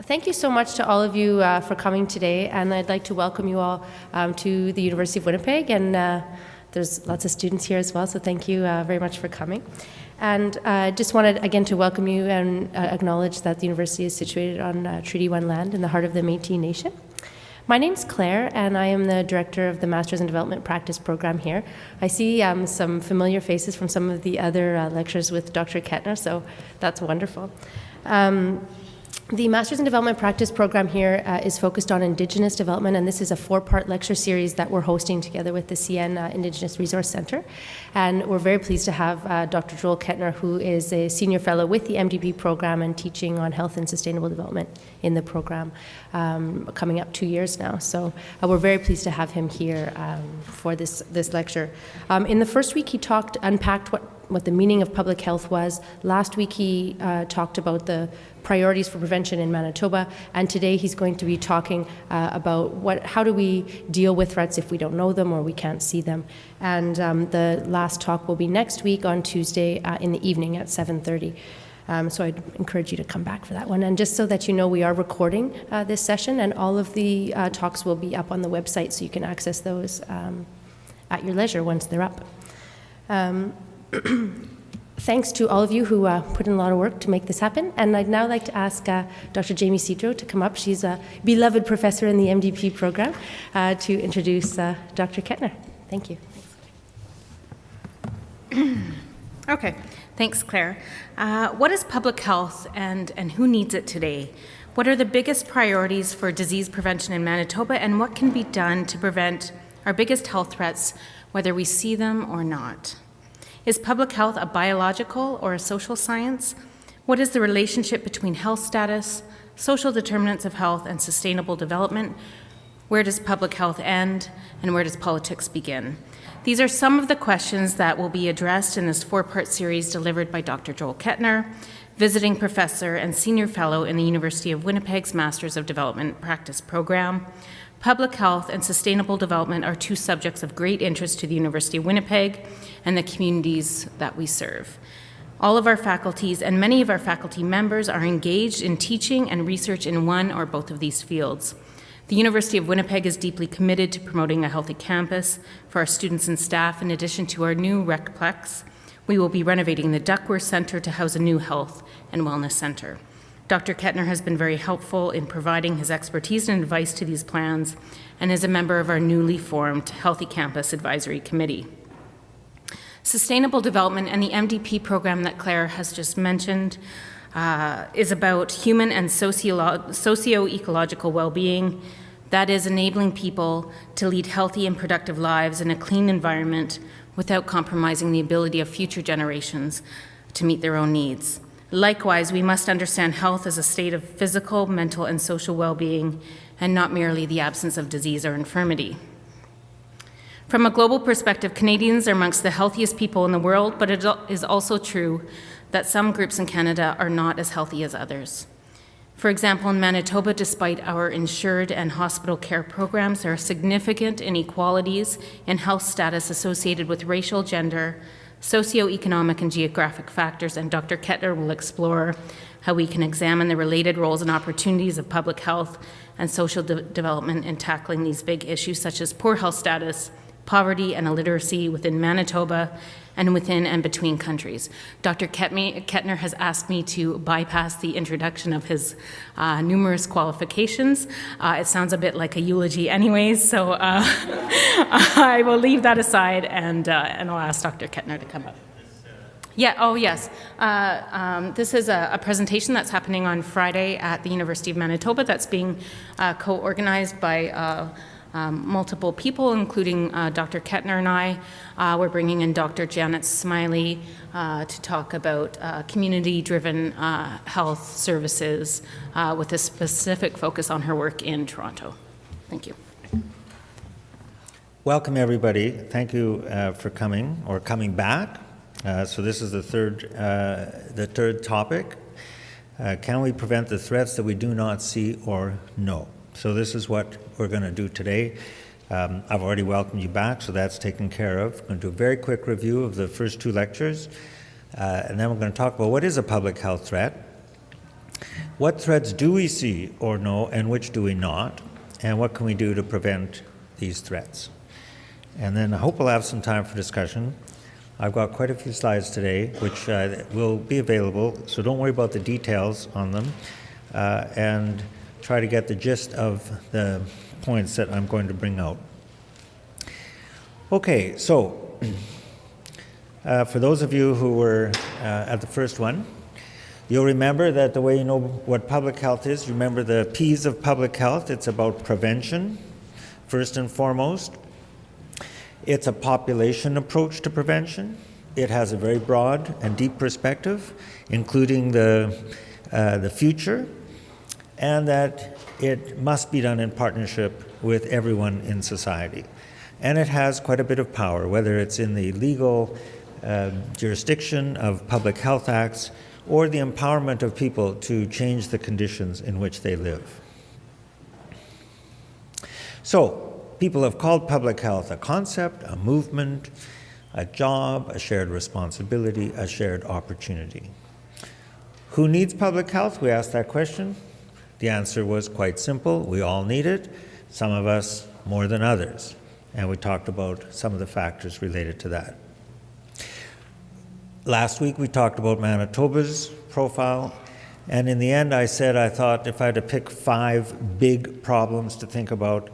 Thank you so much to all of you for coming today, and I'd like to welcome you all to the University of Winnipeg, and there's lots of students here as well, so thank you very much for coming. And I just wanted again to welcome you and acknowledge that the university is situated on Treaty 1 land in the heart of the Métis Nation. My name's Claire, and I am the director of the Masters in Development Practice program here. I see some familiar faces from some of the other lectures with Dr. Kettner, so that's wonderful. The Masters in Development Practice program here is focused on Indigenous development, and this is a 4-part lecture series that we're hosting together with the CN Indigenous Resource Centre. And we're very pleased to have Dr. Joel Kettner, who is a senior fellow with the MDP program and teaching on health and sustainable development in the program, coming up 2 years now. So we're very pleased to have him here for this lecture. In the first week, he unpacked what the meaning of public health was. Last week he talked about the priorities for prevention in Manitoba, and today he's going to be talking about how do we deal with threats if we don't know them or we can't see them. And the last talk will be next week on Tuesday in the evening at 7:30. So I'd encourage you to come back for that one. And just so that you know, we are recording this session, and all of the talks will be up on the website, so you can access those at your leisure once they're up. Thanks to all of you who put in a lot of work to make this happen. And I'd now like to ask Dr. Jamie Cedro to come up. She's a beloved professor in the MDP program to introduce Dr. Kettner. Thank you. Okay, thanks, Claire. What is public health and who needs it today? What are the biggest priorities for disease prevention in Manitoba, and what can be done to prevent our biggest health threats, whether we see them or not? Is public health a biological or a social science? What is the relationship between health status, social determinants of health, and sustainable development? Where does public health end, and where does politics begin? These are some of the questions that will be addressed in this 4-part series delivered by Dr. Joel Kettner, visiting professor and senior fellow in the University of Winnipeg's Masters of Development Practice program. Public health and sustainable development are 2 subjects of great interest to the University of Winnipeg and the communities that we serve. All of our faculties and many of our faculty members are engaged in teaching and research in one or both of these fields. The University of Winnipeg is deeply committed to promoting a healthy campus for our students and staff. In addition to our new Recplex, we will be renovating the Duckworth Centre to house a new health and wellness centre. Dr. Kettner has been very helpful in providing his expertise and advice to these plans, and is a member of our newly formed Healthy Campus Advisory Committee. Sustainable development and the MDP program that Claire has just mentioned is about human and socio-ecological well-being, that is, enabling people to lead healthy and productive lives in a clean environment without compromising the ability of future generations to meet their own needs. Likewise, we must understand health as a state of physical, mental, and social well-being, and not merely the absence of disease or infirmity. From a global perspective, Canadians are amongst the healthiest people in the world, but it is also true that some groups in Canada are not as healthy as others. For example, in Manitoba, despite our insured and hospital care programs, there are significant inequalities in health status associated with racial, gender, socioeconomic and geographic factors, and Dr. Kettner will explore how we can examine the related roles and opportunities of public health and social development in tackling these big issues such as poor health status, poverty, and illiteracy within Manitoba and within and between countries. Dr. Kettner has asked me to bypass the introduction of his numerous qualifications. It sounds a bit like a eulogy anyways, so I will leave that aside, and I'll ask Dr. Kettner to come up. Yeah, oh yes. This is a presentation that's happening on Friday at the University of Manitoba that's being co-organized by multiple people, including Dr. Kettner and I. We're bringing in Dr. Janet Smiley to talk about community-driven health services with a specific focus on her work in Toronto. Thank you. Welcome, everybody. Thank you for coming or coming back. So this is the third topic. Can we prevent the threats that we do not see or know? So this is what we're going to do today. I've already welcomed you back, so that's taken care of. We're going to do a very quick review of the first 2 lectures, and then we're going to talk about what is a public health threat, What threats do we see or know, and which do we not? And what can we do to prevent these threats? And then I hope we'll have some time for discussion. I've got quite a few slides today, which will be available, so don't worry about the details on them, and try to get the gist of the points that I'm going to bring out. Okay, so for those of you who were at the first one, you'll remember that the way you know what public health is, remember the P's of public health. It's about prevention, first and foremost. It's a population approach to prevention. It has a very broad and deep perspective, including the future, and that it must be done in partnership with everyone in society. And it has quite a bit of power, whether it's in the legal jurisdiction of public health acts or the empowerment of people to change the conditions in which they live. So, people have called public health a concept, a movement, a job, a shared responsibility, a shared opportunity. Who needs public health? We asked that question. The answer was quite simple. We all need it, some of us more than others. And we talked about some of the factors related to that. Last week we talked about Manitoba's profile, and in the end I said I thought if I had to pick 5 big problems to think about,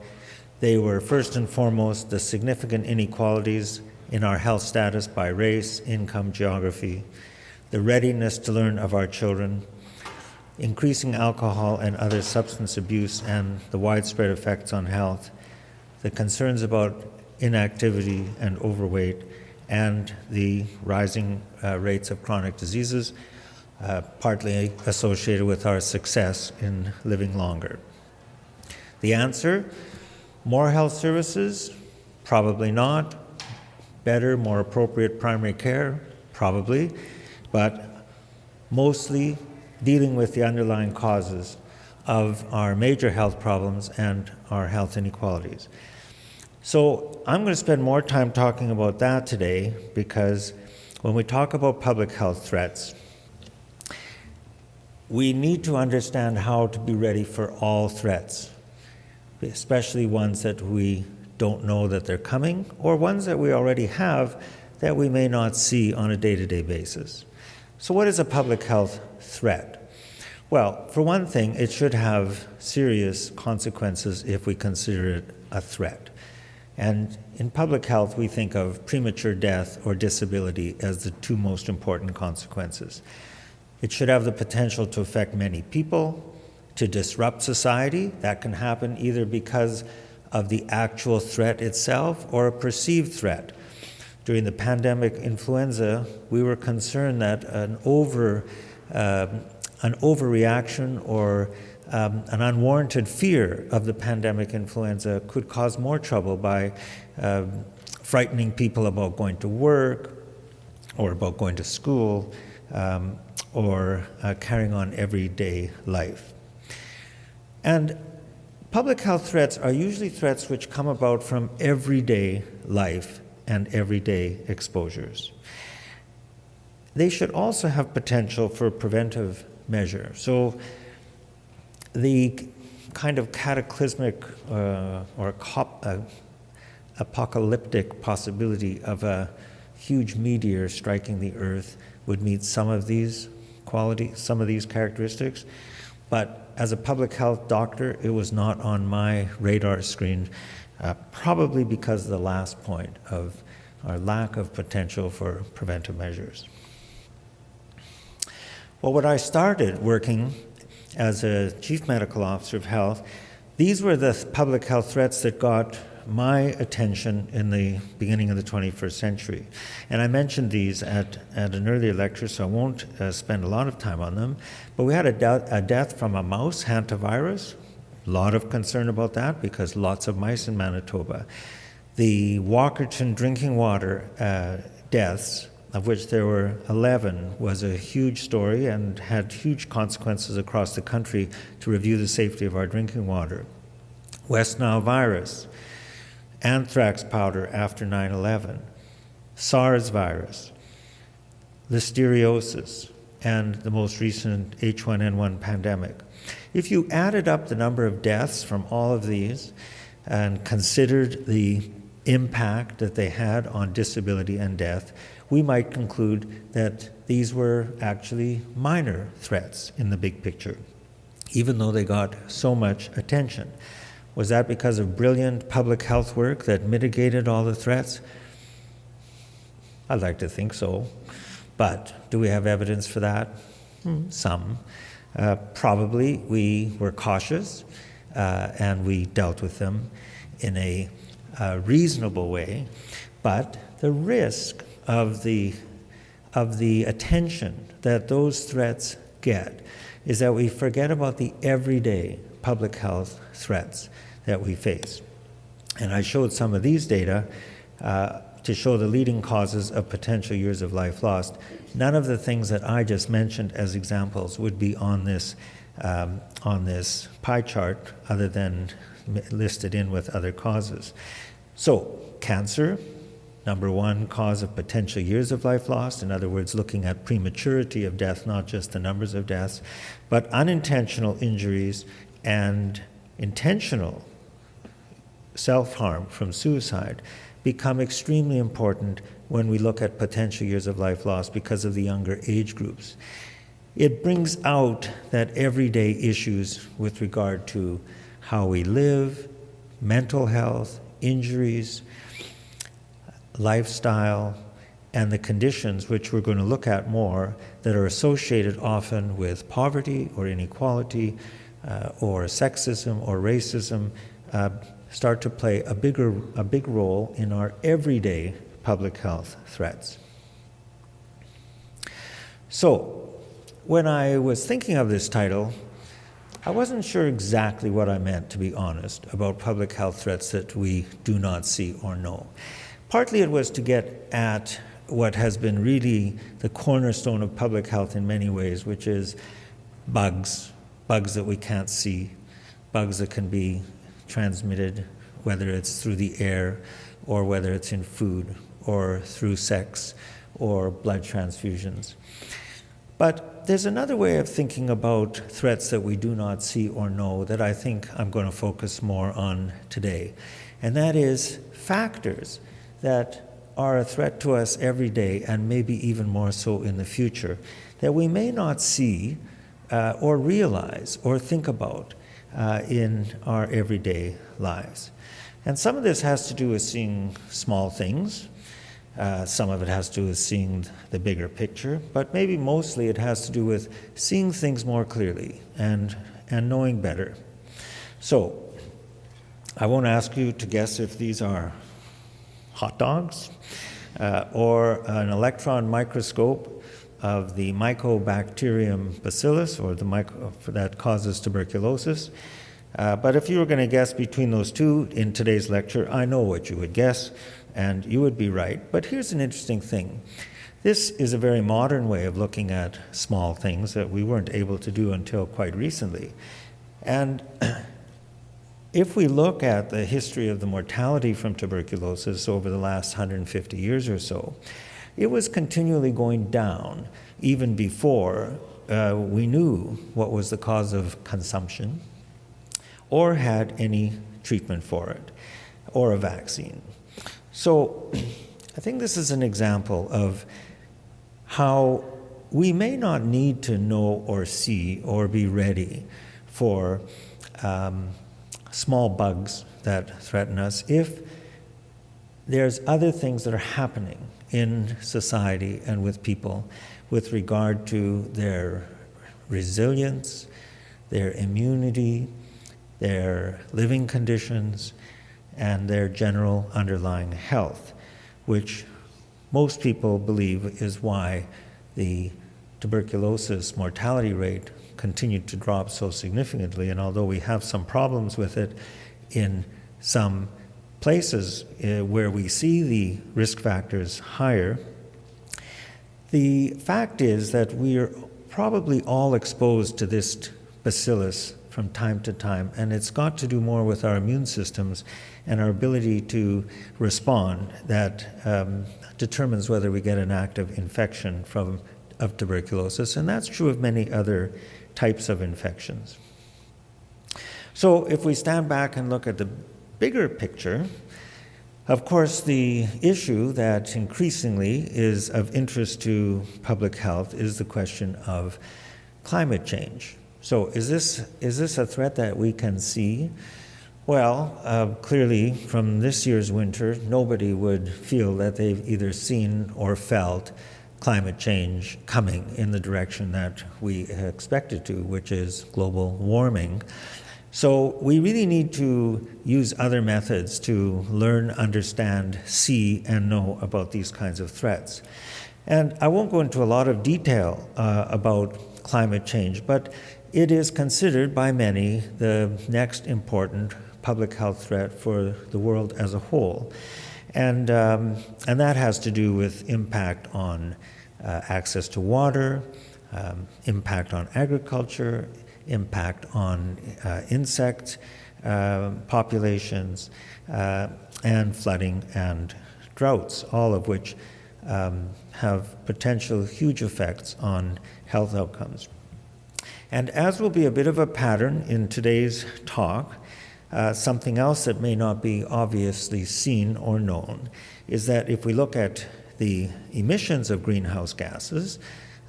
they were first and foremost the significant inequalities in our health status by race, income, geography, the readiness to learn of our children, increasing alcohol and other substance abuse and the widespread effects on health, the concerns about inactivity and overweight, and the rising rates of chronic diseases, partly associated with our success in living longer. The answer, more health services? Probably not. Better, more appropriate primary care? Probably. But mostly dealing with the underlying causes of our major health problems and our health inequalities. So I'm going to spend more time talking about that today, because when we talk about public health threats, we need to understand how to be ready for all threats, especially ones that we don't know that they're coming, or ones that we already have that we may not see on a day-to-day basis. So what is a public health threat? Well, for one thing, it should have serious consequences if we consider it a threat. And in public health, we think of premature death or disability as the 2 most important consequences. It should have the potential to affect many people, to disrupt society. That can happen either because of the actual threat itself or a perceived threat. During the pandemic influenza, we were concerned that an overreaction or an unwarranted fear of the pandemic influenza could cause more trouble by frightening people about going to work or about going to school or carrying on everyday life. And public health threats are usually threats which come about from everyday life and everyday exposures. They should also have potential for preventive measure. So the kind of cataclysmic or apocalyptic possibility of a huge meteor striking the Earth would meet some of these qualities, some of these characteristics. But as a public health doctor, it was not on my radar screen, probably because of the last point of our lack of potential for preventive measures. Well, when I started working as a chief medical officer of health, these were the public health threats that got my attention in the beginning of the 21st century. And I mentioned these at an earlier lecture, so I won't spend a lot of time on them. But we had a death from a mouse, hantavirus. A lot of concern about that because lots of mice in Manitoba. The Walkerton drinking water deaths, of which there were 11, was a huge story and had huge consequences across the country to review the safety of our drinking water. West Nile virus, anthrax powder after 9/11, SARS virus, listeriosis, and the most recent H1N1 pandemic. If you added up the number of deaths from all of these and considered the impact that they had on disability and death, we might conclude that these were actually minor threats in the big picture, even though they got so much attention. Was that because of brilliant public health work that mitigated all the threats? I'd like to think so. But do we have evidence for that? Some. Probably we were cautious and we dealt with them in a reasonable way. But the risk of the attention that those threats get is that we forget about the everyday public health threats that we face. And I showed some of these data to show the leading causes of potential years of life lost. None of the things that I just mentioned as examples would be on this pie chart other than listed in with other causes. So, cancer, number one cause of potential years of life lost. In other words, looking at prematurity of death, not just the numbers of deaths, but unintentional injuries and intentional self-harm from suicide become extremely important when we look at potential years of life lost because of the younger age groups. It brings out that everyday issues with regard to how we live, mental health, injuries, lifestyle, and the conditions which we're going to look at more that are associated often with poverty or inequality or sexism or racism start to play a big role in our everyday public health threats. So, when I was thinking of this title, I wasn't sure exactly what I meant, to be honest, about public health threats that we do not see or know. Partly it was to get at what has been really the cornerstone of public health in many ways, which is bugs that we can't see, bugs that can be transmitted, whether it's through the air or whether it's in food or through sex or blood transfusions. But there's another way of thinking about threats that we do not see or know that I think I'm going to focus more on today. And that is factors that are a threat to us every day and maybe even more so in the future that we may not see or realize or think about in our everyday lives. And some of this has to do with seeing small things. Some of it has to do with seeing the bigger picture, but maybe mostly it has to do with seeing things more clearly and knowing better. So, I won't ask you to guess if these are hot dogs or an electron microscope of the Mycobacterium bacillus, or that causes tuberculosis. But if you were going to guess between those two in today's lecture, I know what you would guess, and you would be right. But here's an interesting thing. This is a very modern way of looking at small things that we weren't able to do until quite recently. And if we look at the history of the mortality from tuberculosis over the last 150 years or so, it was continually going down even before we knew what was the cause of consumption or had any treatment for it or a vaccine. So I think this is an example of how we may not need to know or see or be ready for small bugs that threaten us if there's other things that are happening in society and with people with regard to their resilience, their immunity, their living conditions, and their general underlying health, which most people believe is why the tuberculosis mortality rate continued to drop so significantly. And although we have some problems with it in some places where we see the risk factors higher, the fact is that we are probably all exposed to this bacillus from time to time, and it's got to do more with our immune systems and our ability to respond that determines whether we get an active infection from of tuberculosis, and that's true of many other types of infections. So if we stand back and look at the bigger picture, of course, the issue that increasingly is of interest to public health is the question of climate change. So is this a threat that we can see? Well, clearly from this year's winter, nobody would feel that they've either seen or felt climate change coming in the direction that we expected to, which is global warming. So we really need to use other methods to learn, understand, see, and know about these kinds of threats. And I won't go into a lot of detail about climate change, but it is considered by many the next important public health threat for the world as a whole. And that has to do with impact on access to water, impact on agriculture, impact on insect populations, and flooding and droughts, all of which have potential huge effects on health outcomes. And as will be a bit of a pattern in today's talk, something else that may not be obviously seen or known is that if we look at the emissions of greenhouse gases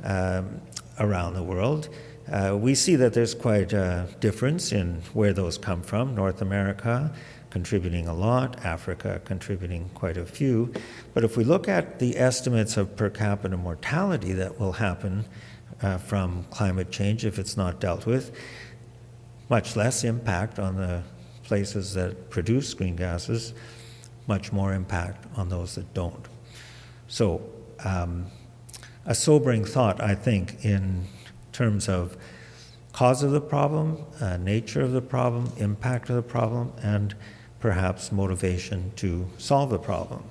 around the world, we see that there's quite a difference in where those come from. North America contributing a lot, Africa contributing quite a few. But if we look at the estimates of per capita mortality that will happen from climate change if it's not dealt with, much less impact on the places that produce green gases, much more impact on those that don't. So a sobering thought, I think, in terms of cause of the problem, nature of the problem, impact of the problem, and perhaps motivation to solve the problem.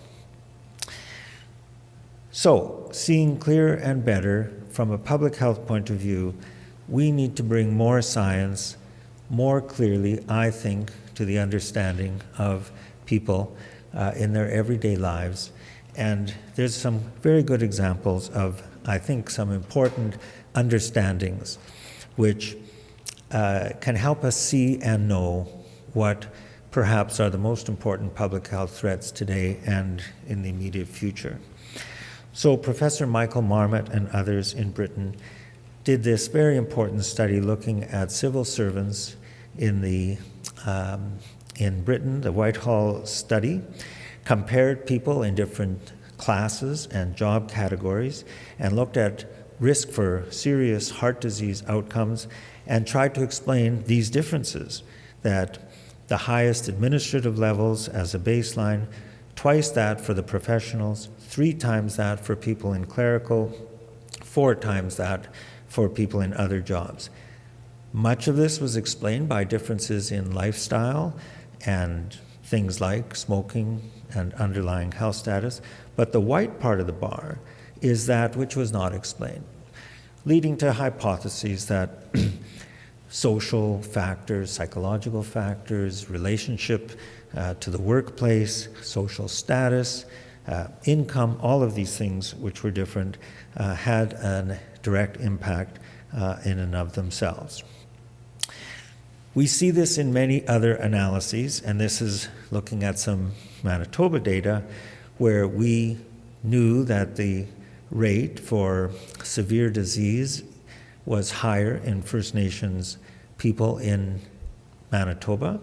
So, seeing clearer and better from a public health point of view, we need to bring more science more clearly, I think, to the understanding of people in their everyday lives. And there's some very good examples of, I think, some important understandings which can help us see and know what perhaps are the most important public health threats today and in the immediate future. So Professor Michael Marmot and others in Britain did this very important study looking at civil servants in Britain. The Whitehall study compared people in different classes and job categories and looked at risk for serious heart disease outcomes and tried to explain these differences, that the highest administrative levels as a baseline, twice that for the professionals, 3 times that for people in clerical, 4 times that for people in other jobs. Much of this was explained by differences in lifestyle and things like smoking and underlying health status, but the white part of the bar is that which was not explained, leading to hypotheses that social factors, psychological factors, relationship to the workplace, social status, income, all of these things which were different had a direct impact in and of themselves. We see this in many other analyses, and this is looking at some Manitoba data where we knew that the rate for severe disease was higher in First Nations people in Manitoba.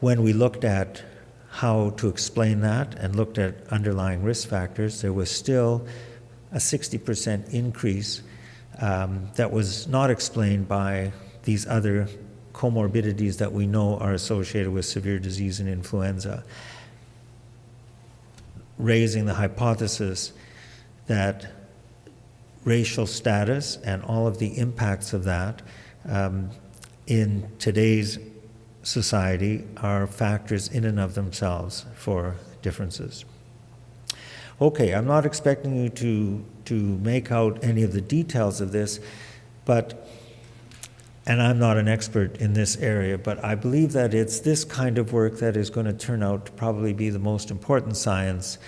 When we looked at how to explain that and looked at underlying risk factors, there was still a 60% increase that was not explained by these other comorbidities that we know are associated with severe disease and influenza, raising the hypothesis that racial status and all of the impacts of that in today's society are factors in and of themselves for differences. Okay, I'm not expecting you to make out any of the details of this, and I'm not an expert in this area, but I believe that it's this kind of work that is going to turn out to probably be the most important science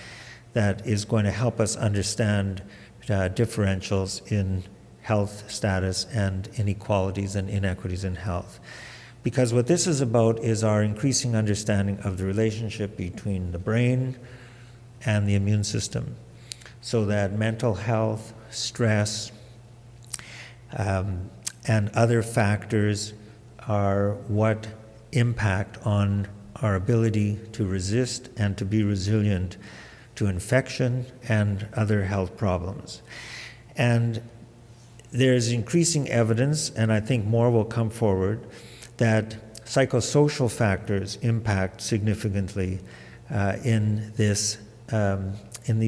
that is going to help us understand differentials in health status and inequalities and inequities in health. Because what this is about is our increasing understanding of the relationship between the brain and the immune system, so that mental health, stress, and other factors are what impact on our ability to resist and to be resilient to infection and other health problems. And there's increasing evidence, and I think more will come forward, that psychosocial factors impact significantly in these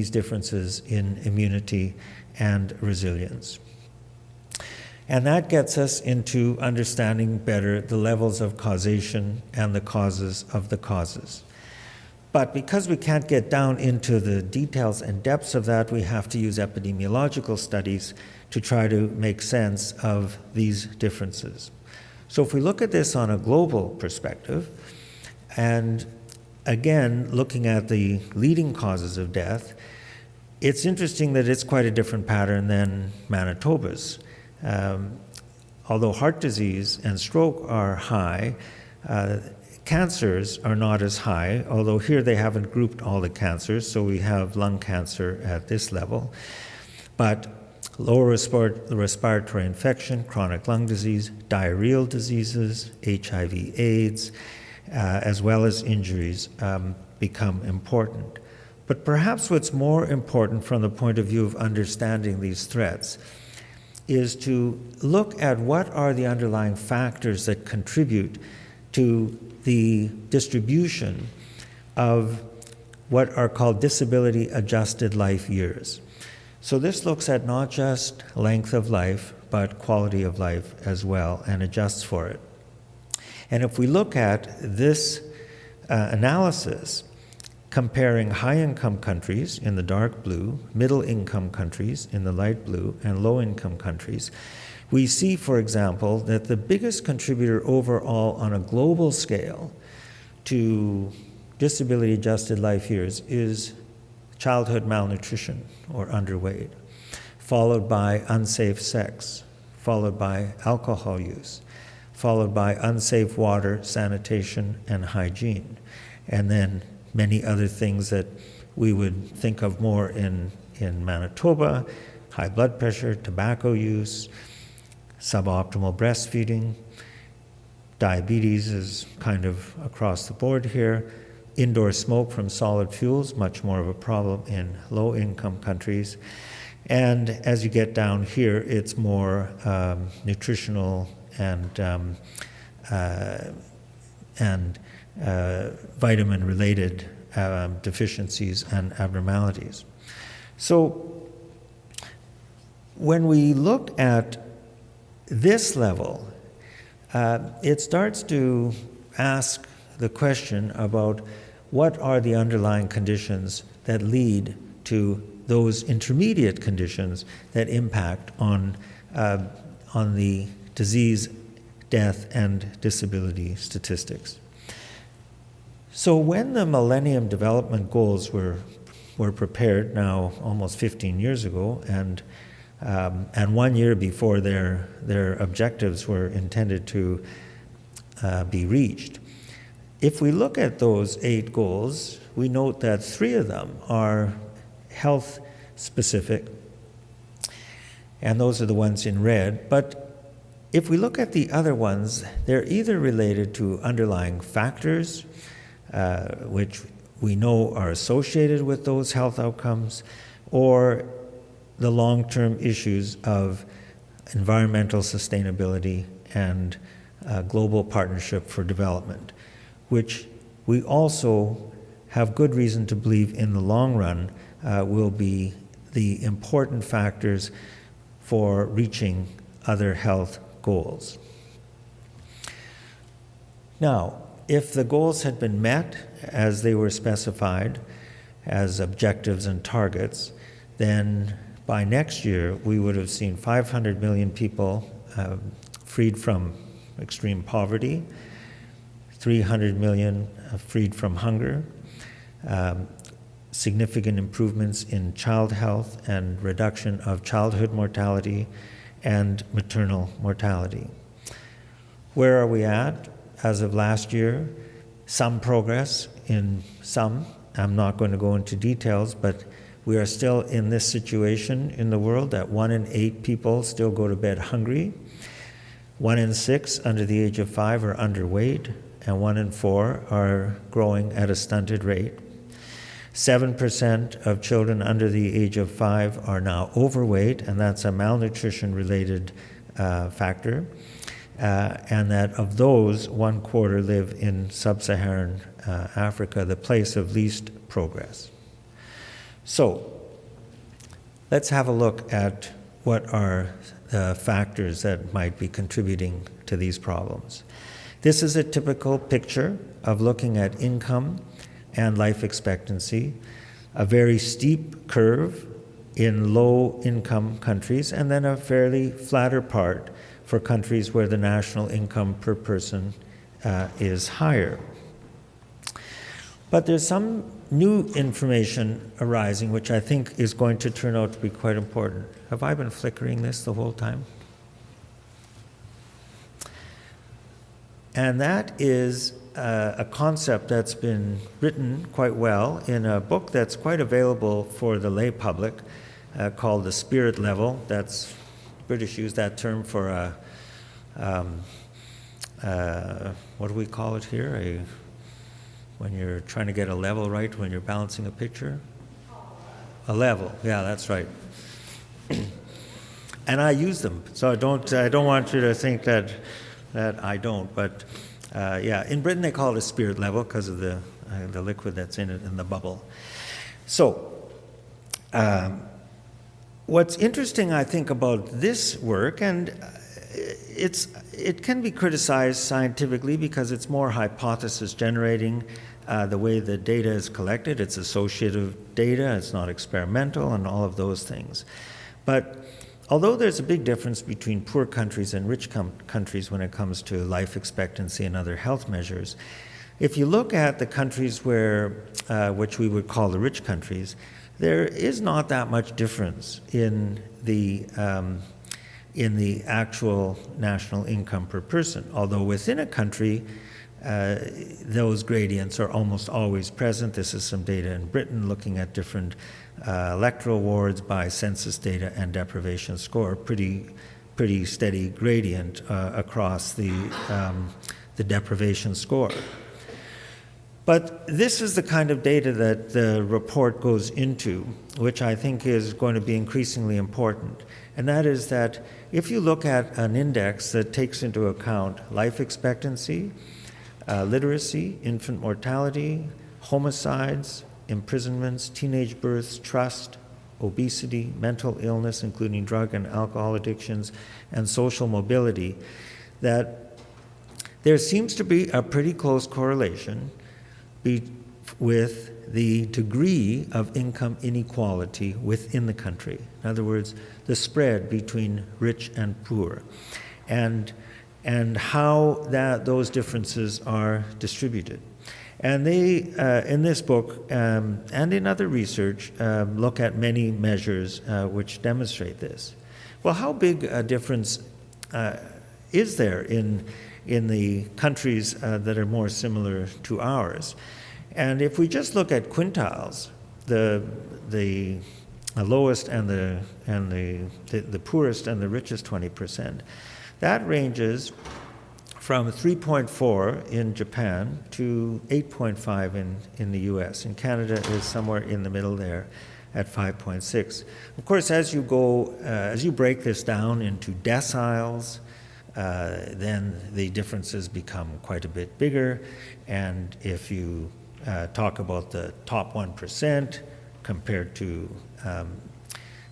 differences in immunity and resilience. And that gets us into understanding better the levels of causation and the causes of the causes. But because we can't get down into the details and depths of that, we have to use epidemiological studies to try to make sense of these differences. So if we look at this on a global perspective, and again, looking at the leading causes of death, it's interesting that it's quite a different pattern than Manitoba's. Although heart disease and stroke are high, cancers are not as high, although here they haven't grouped all the cancers, so we have lung cancer at this level. But lower respiratory infection, chronic lung disease, diarrheal diseases, HIV/AIDS, as well as injuries become important. But perhaps what's more important from the point of view of understanding these threats is to look at what are the underlying factors that contribute to the distribution of what are called disability-adjusted life years. So this looks at not just length of life, but quality of life as well, and adjusts for it. And if we look at this analysis, comparing high-income countries in the dark blue, middle-income countries in the light blue, and low-income countries, we see, for example, that the biggest contributor overall on a global scale to disability-adjusted life years is childhood malnutrition or underweight, followed by unsafe sex, followed by alcohol use, followed by unsafe water, sanitation, and hygiene, and then many other things that we would think of more in Manitoba: high blood pressure, tobacco use, suboptimal breastfeeding. Diabetes is kind of across the board here. Indoor smoke from solid fuels, much more of a problem in low-income countries. And as you get down here, it's more nutritional and vitamin-related deficiencies and abnormalities. So when we look at this level, it starts to ask the question about what are the underlying conditions that lead to those intermediate conditions that impact on the disease, death, and disability statistics. So when the Millennium Development Goals were prepared now almost 15 years ago, and 1 year before their objectives were intended to be reached, if we look at those 8 goals, we note that 3 of them are health specific, and those are the ones in red. But if we look at the other ones, they're either related to underlying factors, which we know are associated with those health outcomes, or the long-term issues of environmental sustainability and global partnership for development, which we also have good reason to believe in the long run will be the important factors for reaching other health goals. Now, if the goals had been met as they were specified as objectives and targets, then by next year we would have seen 500 million people freed from extreme poverty, 300 million freed from hunger, significant improvements in child health and reduction of childhood mortality and maternal mortality. Where are we at? As of last year, some progress in some. I'm not going to go into details, but we are still in this situation in the world that 1 in 8 people still go to bed hungry, 1 in 6 under the age of 5 are underweight, and 1 in 4 are growing at a stunted rate. 7% of children under the age of 5 are now overweight, and that's a malnutrition-related factor. And that of those, 1/4 live in sub-Saharan Africa, the place of least progress. So, let's have a look at what are the factors that might be contributing to these problems. This is a typical picture of looking at income and life expectancy, a very steep curve in low-income countries, and then a fairly flatter part for countries where the national income per person is higher. But there's some new information arising, which I think is going to turn out to be quite important. Have I been flickering this the whole time? And that is a concept that's been written quite well in a book that's quite available for the lay public called The Spirit Level. That's, British use that term for a, what do we call it here? When you're trying to get a level right, when you're balancing a picture? A level, yeah, that's right. And I use them, so I don't want you to think that I don't, but yeah, in Britain they call it a spirit level because of the liquid that's in it and the bubble. So, what's interesting, I think, about this work, and it can be criticized scientifically because it's more hypothesis generating. The way the data is collected, it's associative data, it's not experimental, and all of those things. But although there's a big difference between poor countries and rich countries when it comes to life expectancy and other health measures, if you look at the countries where, which we would call the rich countries, there is not that much difference in the actual national income per person. Although within a country, those gradients are almost always present. This is some data in Britain looking at different electoral wards by census data and deprivation score. Pretty steady gradient across the deprivation score. But this is the kind of data that the report goes into, which I think is going to be increasingly important. And that is that if you look at an index that takes into account life expectancy, literacy, infant mortality, homicides, imprisonments, teenage births, trust, obesity, mental illness, including drug and alcohol addictions, and social mobility, that there seems to be a pretty close correlation with the degree of income inequality within the country. In other words, the spread between rich and poor, and how those differences are distributed. And they, in this book and in other research, look at many measures which demonstrate this. Well, how big a difference is there in the countries that are more similar to ours? And if we just look at quintiles, the lowest and the poorest and the richest 20%, that ranges from 3.4 in Japan to 8.5 in the US. And Canada is somewhere in the middle there at 5.6. Of course, as you break this down into deciles, then the differences become quite a bit bigger. And if you talk about the top 1% compared to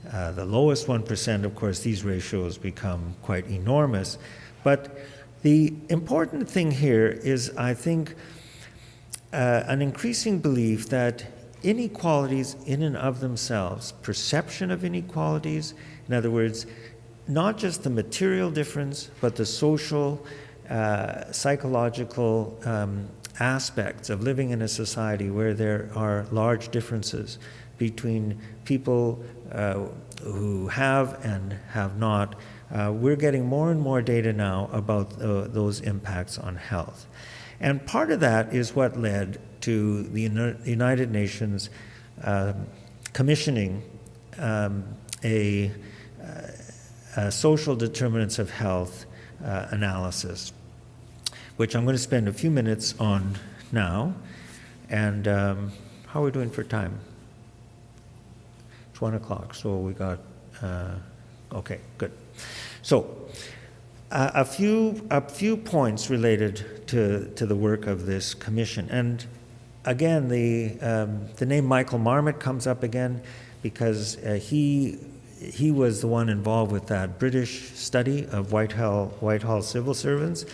the lowest 1%, of course, these ratios become quite enormous. But the important thing here is, I think, an increasing belief that inequalities in and of themselves, perception of inequalities, in other words, not just the material difference, but the social, psychological aspects of living in a society where there are large differences between people who have and have not. We're getting more and more data now about those impacts on health. And part of that is what led to the United Nations commissioning a social determinants of health analysis, which I'm going to spend a few minutes on now. And how are we doing for time? It's 1 o'clock, so we got, okay, good. So a few points related to the work of this commission. And again, the name Michael Marmot comes up again because he was the one involved with that British study of Whitehall civil servants,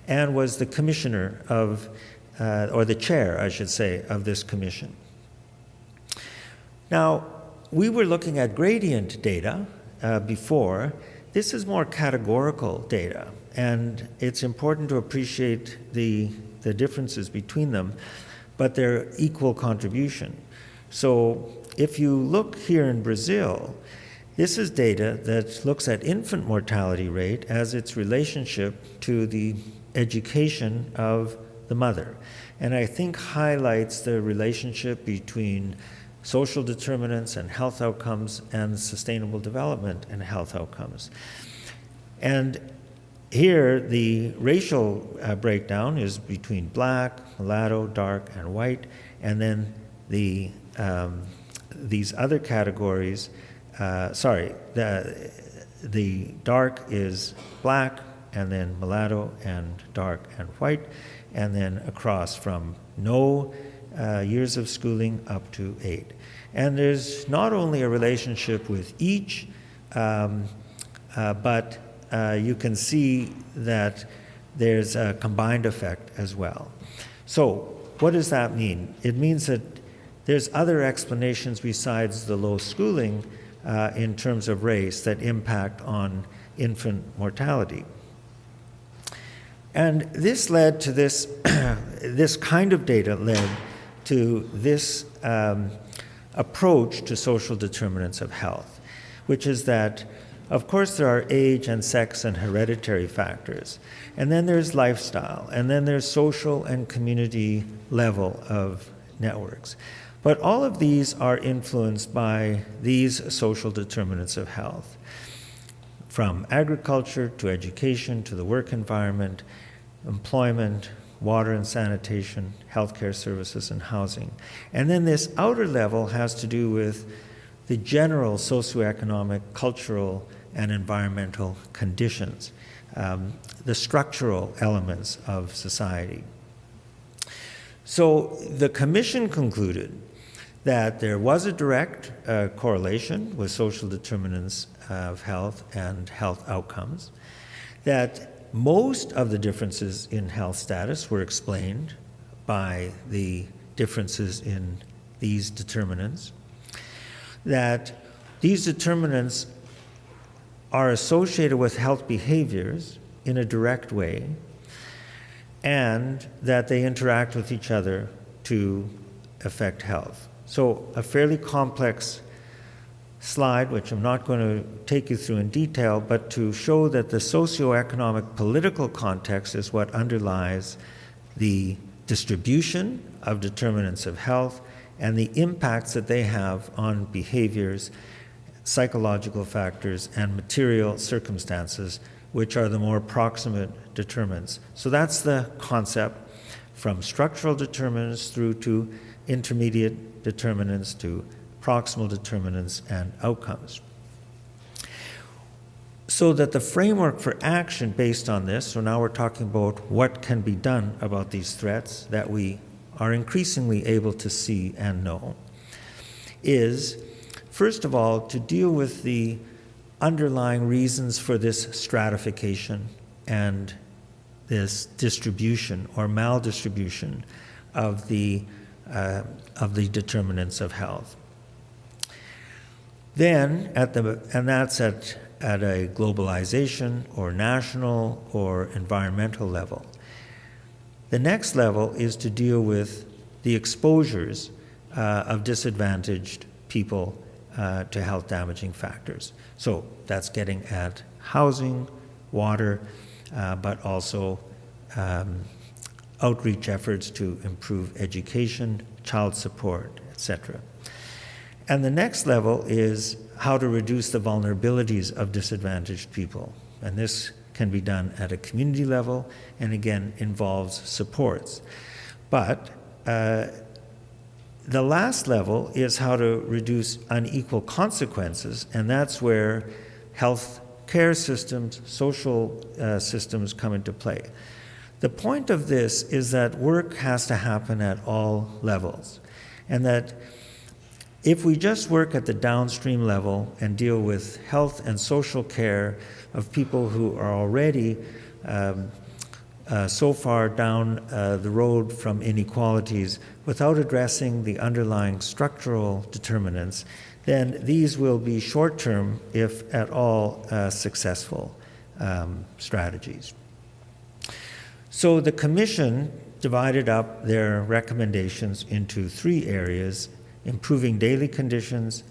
and was the commissioner of, or the chair, I should say, of this commission. Now, we were looking at gradient data before. This is more categorical data, and it's important to appreciate the differences between them, but their equal contribution. So if you look here in Brazil, this is data that looks at infant mortality rate as its relationship to the education of the mother, and I think highlights the relationship between social determinants and health outcomes and sustainable development and health outcomes. And here the racial breakdown is between black, mulatto, dark, and white, and then these other categories, the dark is black, and then mulatto and dark and white, and then across from no years of schooling up to 8. And there's not only a relationship with each, but you can see that there's a combined effect as well. So what does that mean? It means that there's other explanations besides the low schooling in terms of race that impact on infant mortality. And this led to this, this kind of data led to this approach to social determinants of health, which is that, of course, there are age and sex and hereditary factors, and then there's lifestyle, and then there's social and community level of networks. But all of these are influenced by these social determinants of health, from agriculture to education to the work environment, employment, water and sanitation, healthcare services, and housing. And then this outer level has to do with the general socioeconomic, cultural, and environmental conditions, the structural elements of society. So the commission concluded that there was a direct correlation with social determinants of health and health outcomes, that most of the differences in health status were explained by the differences in these determinants, that these determinants are associated with health behaviors in a direct way, and that they interact with each other to affect health. So a fairly complex slide, which I'm not going to take you through in detail, but to show that the socioeconomic political context is what underlies the distribution of determinants of health and the impacts that they have on behaviors, psychological factors, and material circumstances, which are the more proximate determinants. So that's the concept, from structural determinants through to intermediate determinants to proximal determinants and outcomes. So that the framework for action based on this, so now we're talking about what can be done about these threats that we are increasingly able to see and know, is, first of all, to deal with the underlying reasons for this stratification and this distribution or maldistribution of the determinants of health. Then, and that's at a globalization or national or environmental level. The next level is to deal with the exposures of disadvantaged people to health damaging factors. So that's getting at housing, water, but also outreach efforts to improve education, child support, etc. And the next level is how to reduce the vulnerabilities of disadvantaged people. And this can be done at a community level, and again, involves supports. But the last level is how to reduce unequal consequences, and that's where health care systems, social systems come into play. The point of this is that work has to happen at all levels, and that if we just work at the downstream level and deal with health and social care of people who are already so far down the road from inequalities without addressing the underlying structural determinants, then these will be short-term, if at all successful strategies. So the Commission divided up their recommendations into 3 areas: improving daily conditions,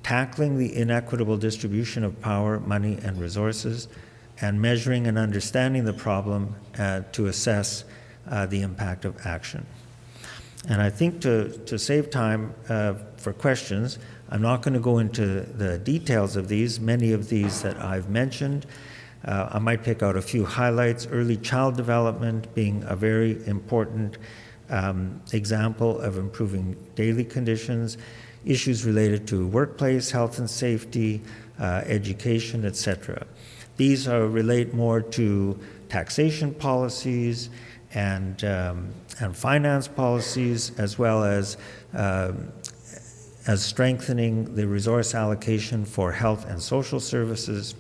tackling the inequitable distribution of power, money, and resources, and measuring and understanding the problem to assess the impact of action. And I think to save time for questions, I'm not going to go into the details of these, many of these that I've mentioned. I might pick out a few highlights: early child development being a very important example of improving daily conditions, issues related to workplace health and safety, education, etc. These relate more to taxation policies and finance policies, as well as strengthening the resource allocation for health and social services,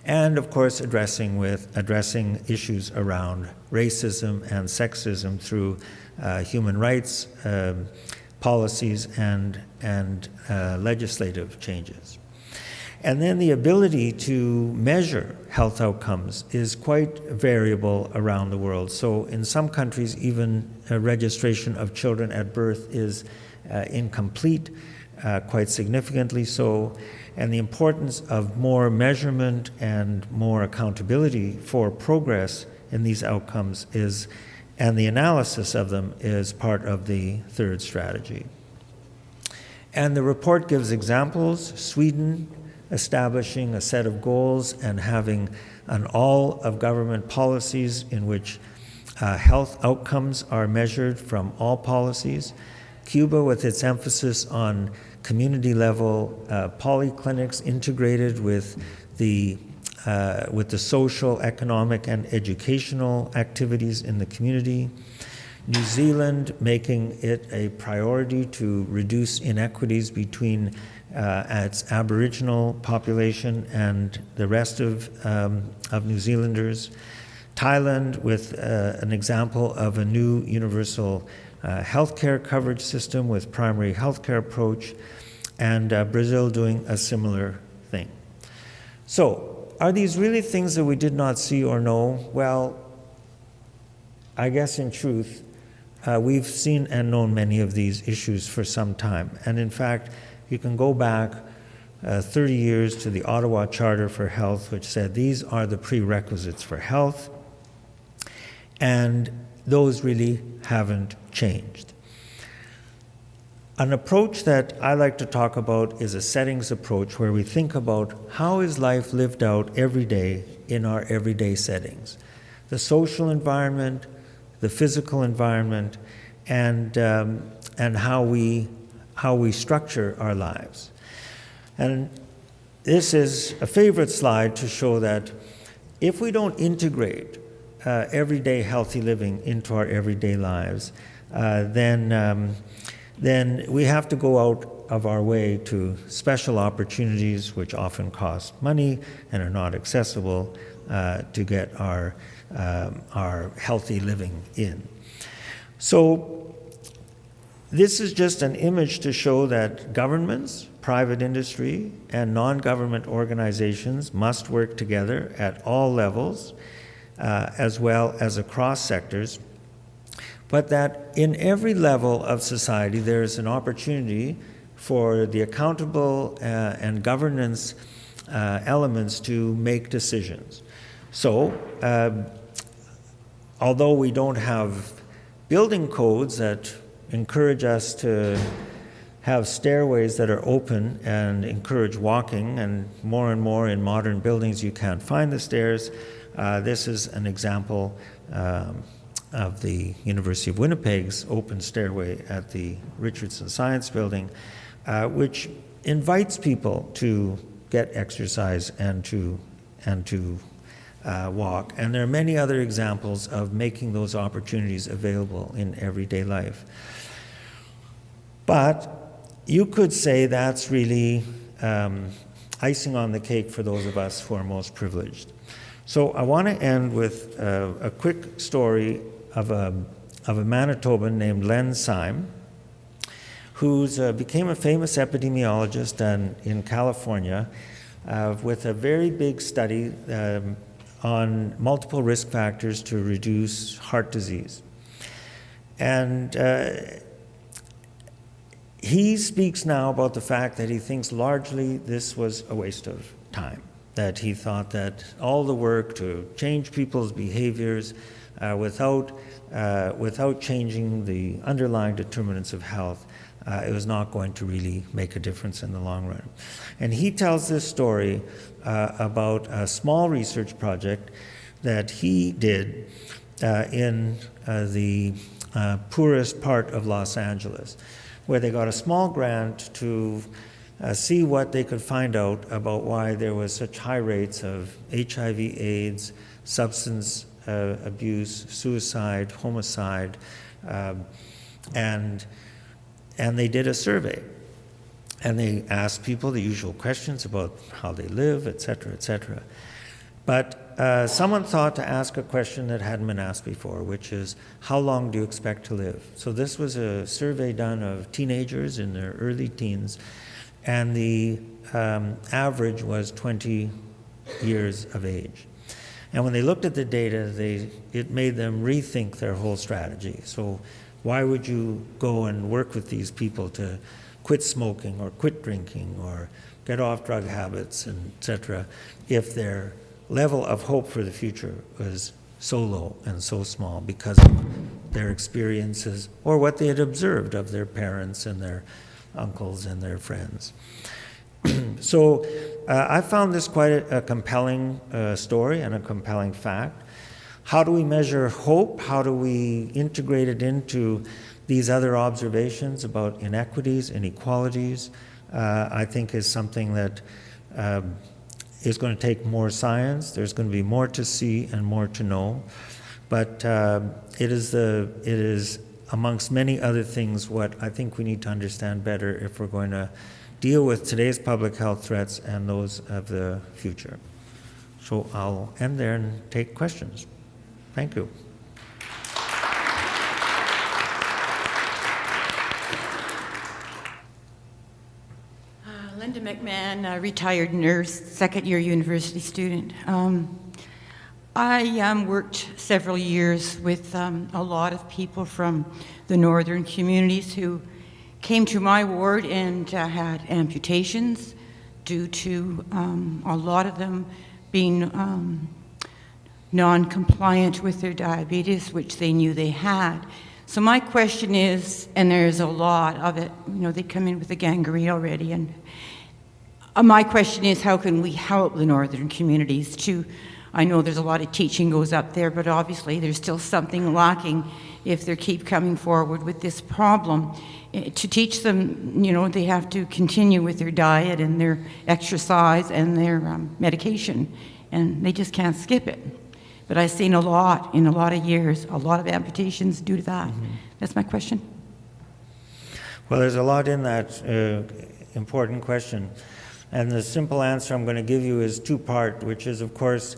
and of course addressing issues around racism and sexism through human rights policies and legislative changes. And then the ability to measure health outcomes is quite variable around the world. So in some countries, even registration of children at birth is incomplete, quite significantly so. And the importance of more measurement and more accountability for progress in these outcomes and the analysis of them is part of the 3rd strategy. And the report gives examples: Sweden establishing a set of goals and having an all-of-government policies in which health outcomes are measured from all policies. Cuba, with its emphasis on community-level polyclinics integrated with the social, economic, and educational activities in the community. New Zealand making it a priority to reduce inequities between its Aboriginal population and the rest of New Zealanders. Thailand with an example of a new universal healthcare coverage system with primary healthcare approach, and Brazil doing a similar thing. So, are these really things that we did not see or know? Well, I guess in truth, we've seen and known many of these issues for some time. And in fact, you can go back 30 years to the Ottawa Charter for Health, which said these are the prerequisites for health, and those really haven't changed. An approach that I like to talk about is a settings approach, where we think about how is life lived out every day in our everyday settings. The social environment, the physical environment, and how we structure our lives. And this is a favorite slide to show that if we don't integrate everyday healthy living into our everyday lives, then we have to go out of our way to special opportunities which often cost money and are not accessible to get our healthy living in. So this is just an image to show that governments, private industry, and non-government organizations must work together at all levels as well as across sectors, but that in every level of society there is an opportunity for the accountable and governance elements to make decisions. So, although we don't have building codes that encourage us to have stairways that are open and encourage walking, and more in modern buildings you can't find the stairs, this is an example of the University of Winnipeg's open stairway at the Richardson Science Building, which invites people to get exercise and to walk. And there are many other examples of making those opportunities available in everyday life. But you could say that's really icing on the cake for those of us who are most privileged. So I want to end with a quick story of a Manitoban named Len Syme, who became a famous epidemiologist in California with a very big study on multiple risk factors to reduce heart disease. And he speaks now about the fact that he thinks largely this was a waste of time, that he thought that all the work to change people's behaviors without changing the underlying determinants of health, it was not going to really make a difference in the long run. And he tells this story about a small research project that he did in the poorest part of Los Angeles, where they got a small grant to see what they could find out about why there was such high rates of HIV, AIDS, substance abuse, suicide, homicide, and they did a survey. And they asked people the usual questions about how they live, et cetera, et cetera. But someone thought to ask a question that hadn't been asked before, which is, how long do you expect to live? So this was a survey done of teenagers in their early teens, and the average was 20 years of age. And when they looked at the data, it made them rethink their whole strategy. So why would you go and work with these people to quit smoking or quit drinking or get off drug habits, et cetera, if their level of hope for the future was so low and so small because of their experiences or what they had observed of their parents and their uncles and their friends. So I found this quite a compelling story and a compelling fact. How do we measure hope? How do we integrate it into these other observations about inequities, inequalities? I think is something that is going to take more science. There's going to be more to see and more to know. But it is amongst many other things what I think we need to understand better if we're going to deal with today's public health threats and those of the future. So I'll end there and take questions. Thank you. Linda McMahon, retired nurse, second-year university student. I worked several years with a lot of people from the northern communities who came to my ward and had amputations due to a lot of them being non-compliant with their diabetes, which they knew they had. So my question is, and there's a lot of it, they come in with a gangrene already, and my question is, how can we help the northern communities to, I know there's a lot of teaching goes up there, but obviously there's still something lacking if they keep coming forward with this problem. To teach them, they have to continue with their diet and their exercise and their medication, and they just can't skip it. But I've seen a lot, in a lot of years, a lot of amputations due to that. Mm-hmm. That's my question. Well, there's a lot in that important question. And the simple answer I'm going to give you is two-part, which is, of course,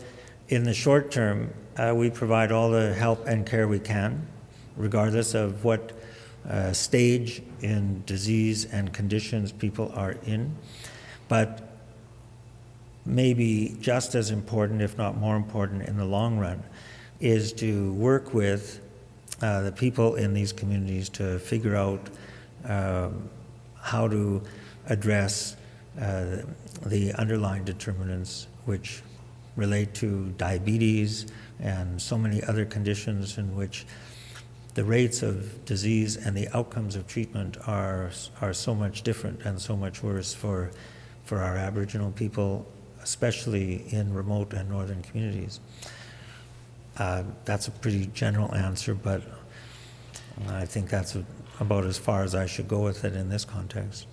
in the short term, we provide all the help and care we can, regardless of what stage in disease and conditions people are in. But maybe just as important, if not more important in the long run, is to work with the people in these communities to figure out how to address the underlying determinants which relate to diabetes and so many other conditions in which the rates of disease and the outcomes of treatment are so much different and so much worse for our Aboriginal people, especially in remote and northern communities. That's a pretty general answer, but I think that's about as far as I should go with it in this context.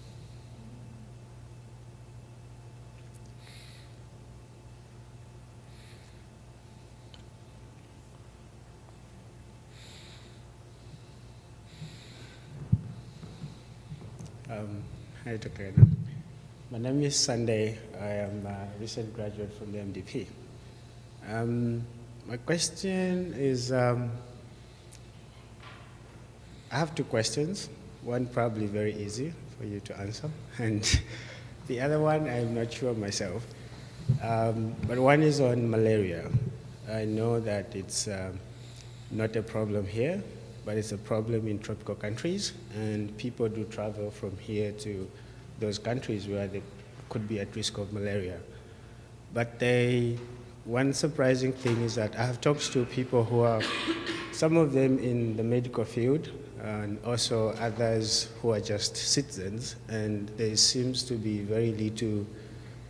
Hi, Dr. Kettner. My name is Sunday. I am a recent graduate from the MDP. My question is, I have two questions. One probably very easy for you to answer, and the other one I'm not sure myself. But one is on malaria. I know that it's not a problem here, but it's a problem in tropical countries, and people do travel from here to those countries where they could be at risk of malaria. But one surprising thing is that I have talked to people who are, some of them in the medical field, and also others who are just citizens, and there seems to be very little,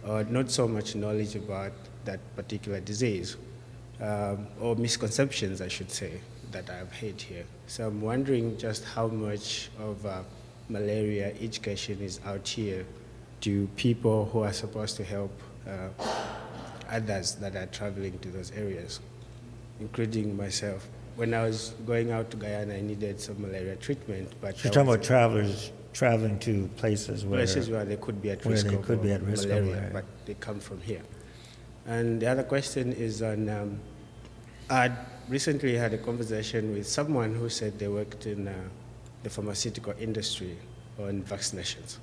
or not so much knowledge about that particular disease, or misconceptions, I should say, that I've heard here. So I'm wondering just how much of malaria education is out here to people who are supposed to help others that are traveling to those areas, including myself. When I was going out to Guyana, I needed some malaria treatment, but You're talking about travelers traveling to places where they could be at risk of malaria, but they come from here. And the other question is on, I recently had a conversation with someone who said they worked in the pharmaceutical industry on vaccinations.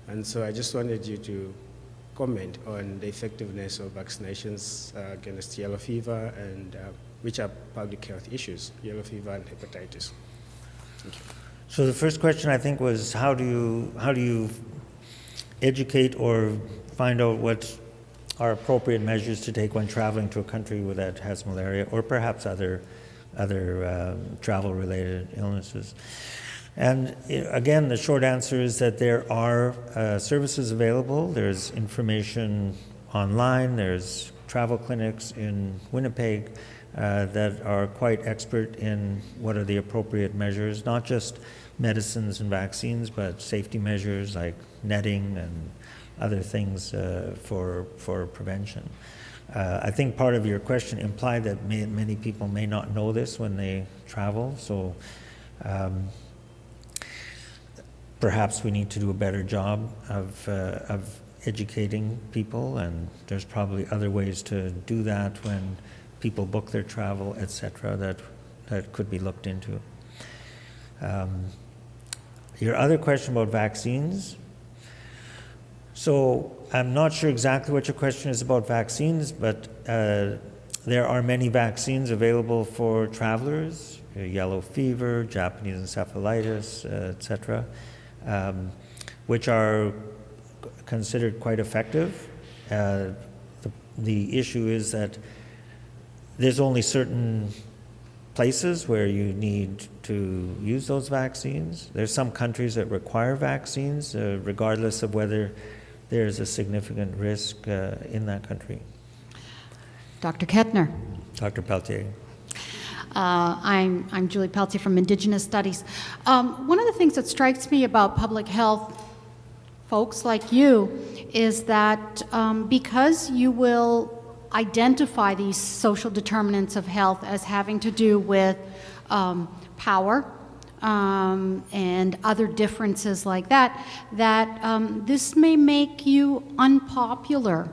And so I just wanted you to comment on the effectiveness of vaccinations against yellow fever, and which are public health issues, yellow fever and hepatitis. Thank you. So the first question, I think, was how do you educate or find out what are appropriate measures to take when traveling to a country that has malaria, or perhaps other travel-related illnesses? And again, the short answer is that there are services available. There's information online. There's travel clinics in Winnipeg that are quite expert in what are the appropriate measures, not just medicines and vaccines, but safety measures like netting and other things for prevention. I think part of your question implied that many people may not know this when they travel, so perhaps we need to do a better job of educating people, and there's probably other ways to do that when people book their travel, etc., that could be looked into. Your other question about vaccines. So I'm not sure exactly what your question is about vaccines, but there are many vaccines available for travelers, yellow fever, Japanese encephalitis, etc., which are considered quite effective. The issue is that there's only certain places where you need to use those vaccines. There's some countries that require vaccines, regardless of whether there's a significant risk in that country. Dr. Kettner. Dr. Pelletier. I'm Julie Pelletier from Indigenous Studies. One of the things that strikes me about public health folks like you is that because you will identify these social determinants of health as having to do with power and other differences like that, this may make you unpopular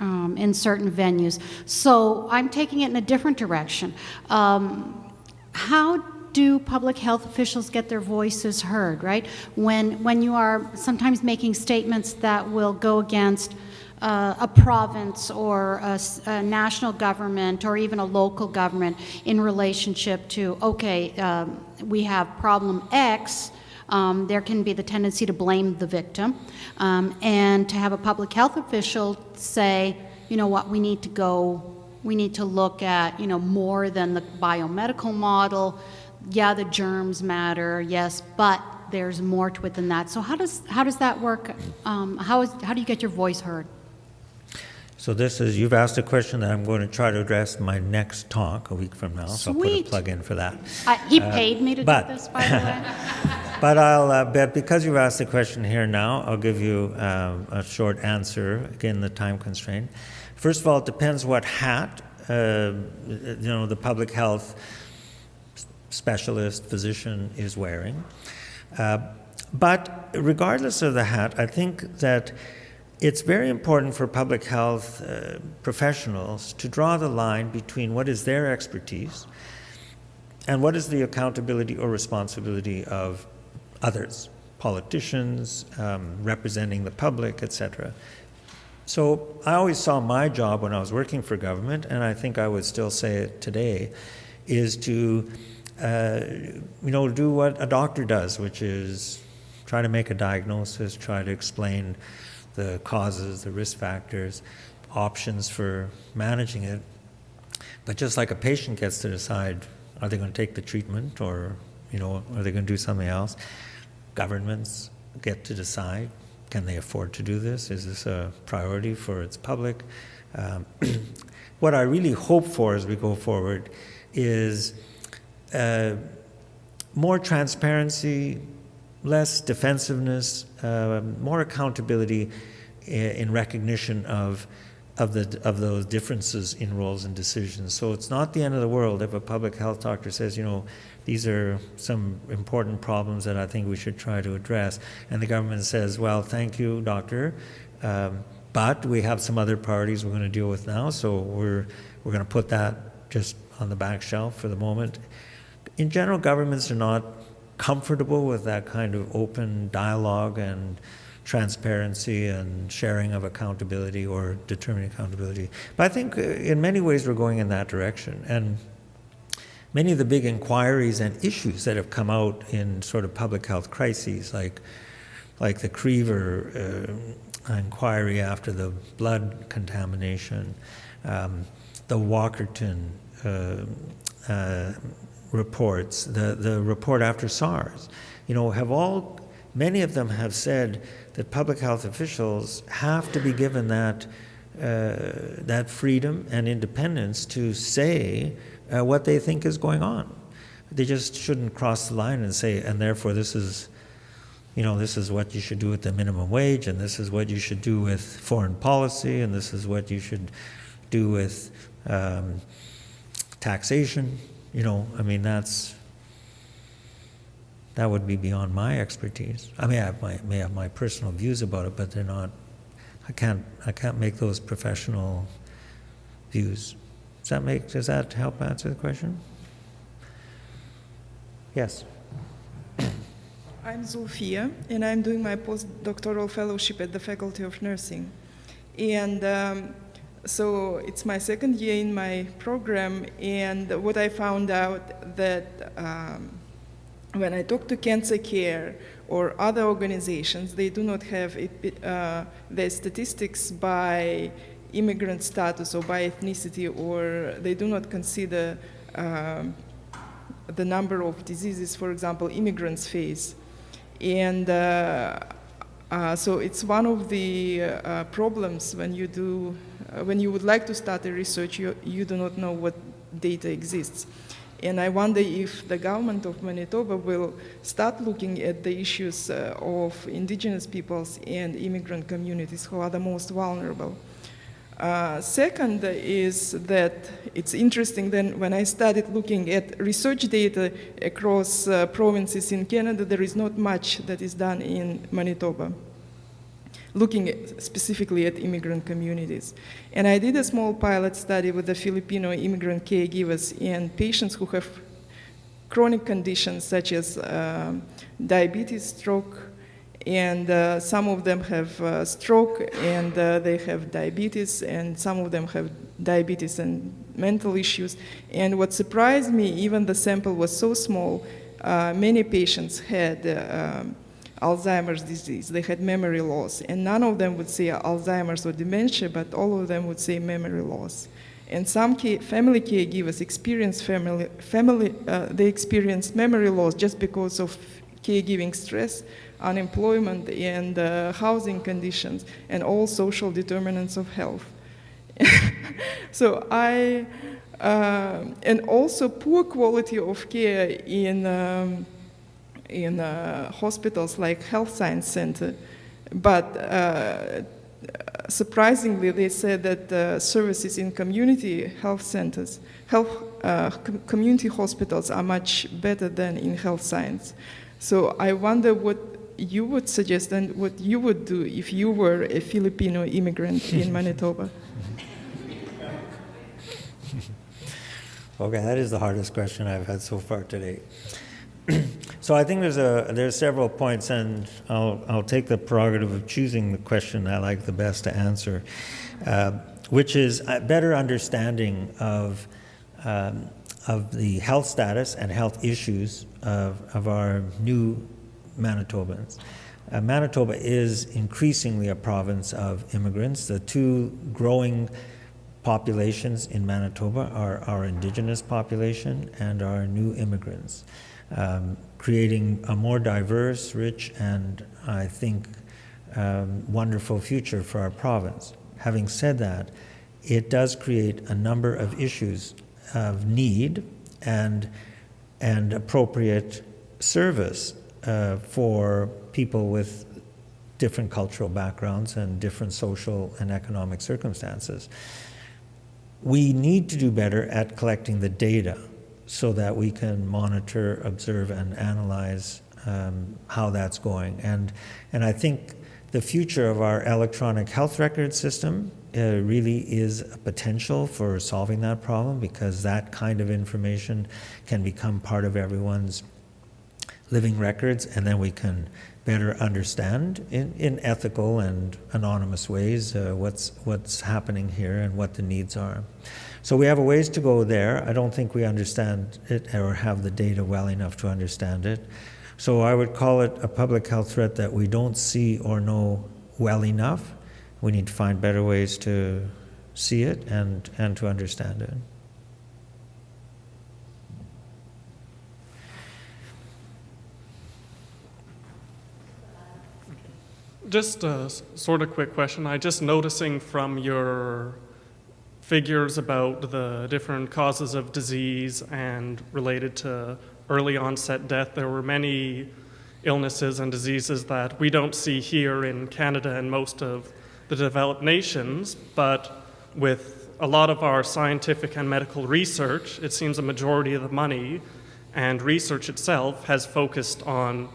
in certain venues. So I'm taking it in a different direction. How do public health officials get their voices heard, right? When you are sometimes making statements that will go against a province or a national government or even a local government in relationship to, okay, we have problem X, there can be the tendency to blame the victim, and to have a public health official say, you know what, we need to look at, more than the biomedical model. Yeah, the germs matter, yes, but there's more to it than that. So how does that work? How do you get your voice heard? So you've asked a question that I'm going to try to address in my next talk a week from now. So I'll put a plug in for that. He paid me to do this, by the way. But I'll bet because you've asked the question here now, I'll give you a short answer, again, the time constraint. First of all, it depends what hat, the public health specialist, physician is wearing. But regardless of the hat, I think that it's very important for public health professionals to draw the line between what is their expertise and what is the accountability or responsibility of others, politicians, representing the public, etc. So I always saw my job when I was working for government, and I think I would still say it today, is to do what a doctor does, which is try to make a diagnosis, try to explain the causes, the risk factors, options for managing it. But just like a patient gets to decide, are they going to take the treatment or, are they going to do something else? Governments get to decide, can they afford to do this? Is this a priority for its public? What I really hope for as we go forward is more transparency, less defensiveness, more accountability in recognition of those differences in roles and decisions. So it's not the end of the world if a public health doctor says, these are some important problems that I think we should try to address. And the government says, well, thank you, doctor, but we have some other priorities we're going to deal with now, so we're going to put that just on the back shelf for the moment. In general, governments are not comfortable with that kind of open dialogue and transparency and sharing of accountability or determining accountability. But I think in many ways we're going in that direction. And many of the big inquiries and issues that have come out in sort of public health crises, like the Creever inquiry after the blood contamination, the Walkerton reports, the report after SARS, many of them have said that public health officials have to be given that freedom and independence to say what they think is going on. They just shouldn't cross the line and say, and therefore this is what you should do with the minimum wage, and this is what you should do with foreign policy, and this is what you should do with taxation. That would be beyond my expertise. I may have my personal views about it, but they're not. I can't make those professional views. Does that help answer the question? Yes. I'm Zulfia, and I'm doing my postdoctoral fellowship at the Faculty of Nursing. And so it's my second year in my program, and what I found out that when I talk to Cancer Care or other organizations, they do not have their statistics by immigrant status or by ethnicity, or they do not consider the number of diseases, for example, immigrants face. And so it's one of the problems when you would like to start a research, you do not know what data exists. And I wonder if the government of Manitoba will start looking at the issues of indigenous peoples and immigrant communities who are the most vulnerable. Second is that it's interesting then when I started looking at research data across provinces in Canada, there is not much that is done in Manitoba, looking specifically at immigrant communities. And I did a small pilot study with the Filipino immigrant caregivers and patients who have chronic conditions such as diabetes, stroke, And some of them have stroke, and they have diabetes, and some of them have diabetes and mental issues. And what surprised me, even the sample was so small, many patients had Alzheimer's disease. They had memory loss, and none of them would say Alzheimer's or dementia, but all of them would say memory loss. And some family caregivers experience they experience memory loss just because of caregiving stress, unemployment, and housing conditions, and all social determinants of health. So and also poor quality of care in hospitals like Health Science Center, but surprisingly, they said that services in community health centers, community hospitals are much better than in health science. So I wonder what you would suggest and what you would do if you were a Filipino immigrant in Manitoba. Okay, that is the hardest question I've had so far today. So I think there's several points, and I'll take the prerogative of choosing the question I like the best to answer, which is a better understanding of the health status and health issues of our new Manitobans. Manitoba is increasingly a province of immigrants. The two growing populations in Manitoba are our Indigenous population and our new immigrants, creating a more diverse, rich, and I think wonderful future for our province. Having said that, it does create a number of issues of need and appropriate service for people with different cultural backgrounds and different social and economic circumstances. We need to do better at collecting the data so that we can monitor, observe, and analyze how that's going. And I think the future of our electronic health record system really is a potential for solving that problem, because that kind of information can become part of everyone's living records, and then we can better understand in ethical and anonymous ways what's happening here and what the needs are. So we have a ways to go there. I don't think we understand it or have the data well enough to understand it. So I would call it a public health threat that we don't see or know well enough. We need to find better ways to see it and to understand it. Just a sort of quick question. I just noticing from your figures about the different causes of disease and related to early onset death, there were many illnesses and diseases that we don't see here in Canada and most of the developed nations, but with a lot of our scientific and medical research, it seems a majority of the money and research itself has focused on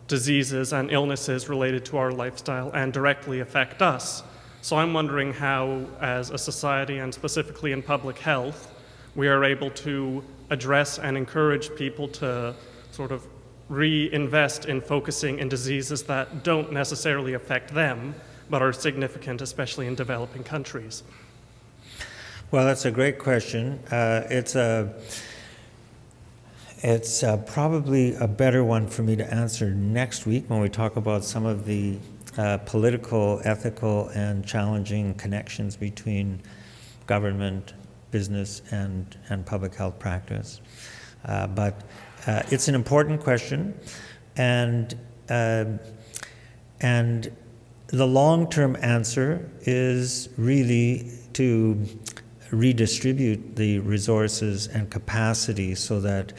diseases and illnesses related to our lifestyle and directly affect us. So I'm wondering how, as a society and specifically in public health, we are able to address and encourage people to sort of reinvest in focusing in diseases that don't necessarily affect them, but are significant, especially in developing countries. Well, that's a great question. It's probably a better one for me to answer next week when we talk about some of the political, ethical, and challenging connections between government, business, and public health practice. But it's an important question, and the long-term answer is really to redistribute the resources and capacity so that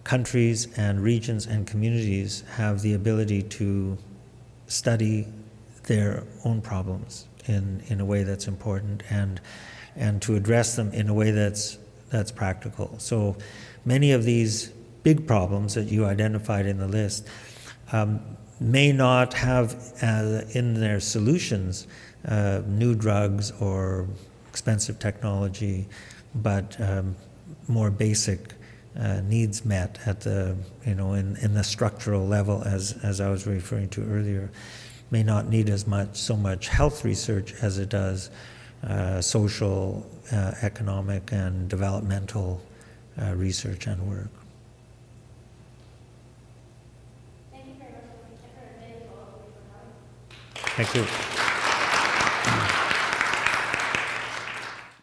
countries and regions and communities have the ability to study their own problems in a way that's important and to address them in a way that's practical. So many of these big problems that you identified in the list may not have in their solutions new drugs or expensive technology, but more basic needs met at the, in the structural level, as I was referring to earlier, may not need so much health research as it does social, economic, and developmental research and work. Thank you very much, Mr. Kettner, and thank you all for coming. Thank you.